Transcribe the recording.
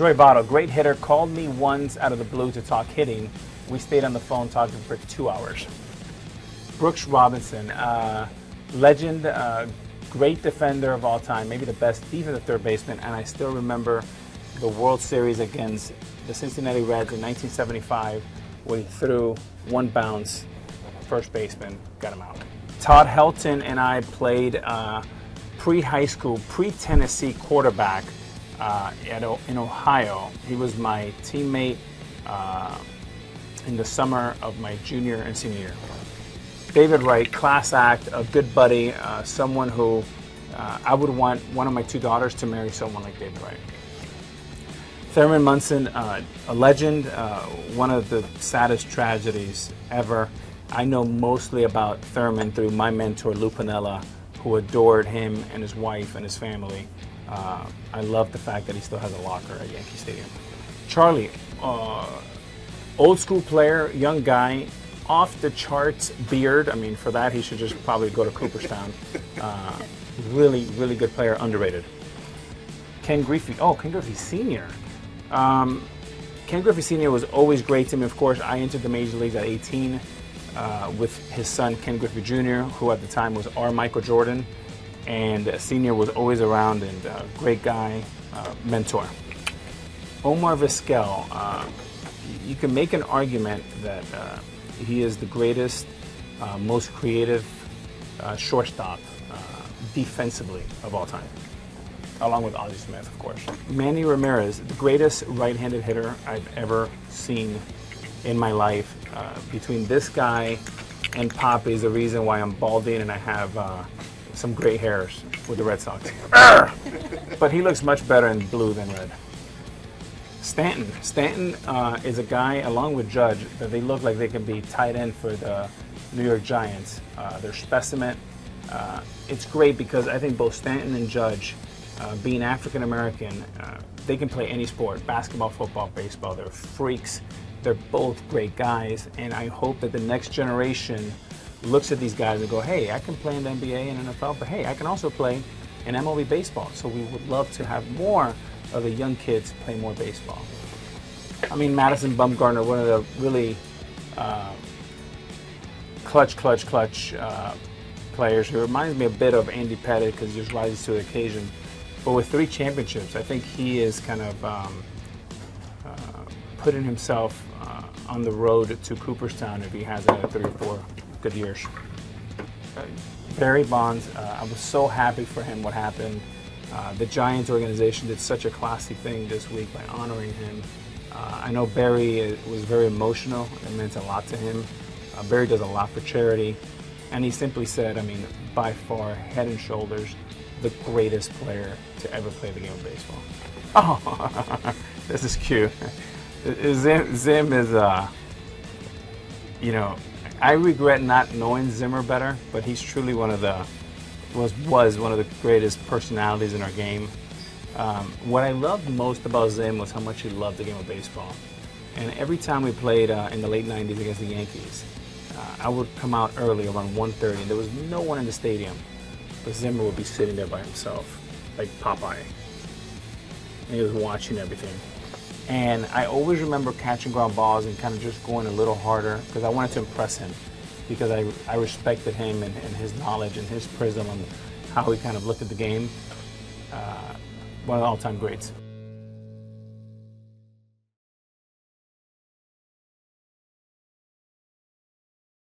Joey Votto, great hitter, called me once out of the blue to talk hitting. We stayed on the phone talking for 2 hours. Brooks Robinson, legend, great defender of all time, maybe the best defensive third baseman, and I still remember the World Series against the Cincinnati Reds in 1975 where he threw one bounce, first baseman, got him out. Todd Helton and I played pre-high school, pre-Tennessee quarterback in Ohio. He was my teammate in the summer of my junior and senior year. David Wright, class act, a good buddy, someone who I would want one of my two daughters to marry someone like David Wright. Thurman Munson, a legend, one of the saddest tragedies ever. I know mostly about Thurman through my mentor, Lou Piniella, who adored him and his wife and his family. I love the fact that he still has a locker at Yankee Stadium. Charlie, old school player, young guy, off the charts beard. I mean, for that, he should just probably go to Cooperstown. Really, really good player, underrated. Ken Griffey, Ken Griffey Sr. Ken Griffey Sr. was always great to me. Of course, I entered the major leagues at 18 with his son, Ken Griffey Jr., who at the time was our Michael Jordan. And Senior was always around and great guy, mentor. OMAR VIZQUEL, you can make an argument that he is the greatest, most creative shortstop defensively of all time, along with Ozzie Smith, of course. Manny Ramirez, the greatest right-handed hitter I've ever seen in my life. Between this guy and Poppy is the reason why I'm balding and I have some gray hairs with the Red Sox. But he looks much better in blue than red. Stanton. Stanton is a guy, along with Judge, that they look like they can be tight end for the New York Giants. They're specimen. It's great because I think both Stanton and Judge, being African American, they can play any sport, basketball, football, baseball. They're freaks. They're both great guys, and I hope that the next generation looks at these guys and go, hey, I can play in the NBA and NFL, but hey, I can also play in MLB baseball. So we would love to have more of the young kids play more baseball. I mean, MADISON, BUMGARNER, one of the really clutch players. He reminds me a bit of Andy Pettit because he just rises to the occasion. But with 3 championships, I think he is kind of putting himself on the road to Cooperstown if he has another 3 or 4 good years. Barry Bonds, I was so happy for him what happened. The Giants organization did such a classy thing this week by honoring him. I know Barry was very emotional. It meant a lot to him. Barry does a lot for charity. And he simply said, I mean, by far, head and shoulders, the greatest player to ever play the game of baseball. Oh, this is cute. Zim is, you know, I regret not knowing Zimmer better, but he's truly one of the, was one of the greatest personalities in our game. What I loved most about Zim was how much he loved the game of baseball. And every time we played in the late 90s against the Yankees, I would come out early around 1:30 and there was no one in the stadium, but Zimmer would be sitting there by himself, like Popeye. And he was watching everything. And I always remember catching ground balls and kind of just going a little harder because I wanted to impress him, because I respected him and his knowledge and his prism on how he kind of looked at the game. One of the all-time greats.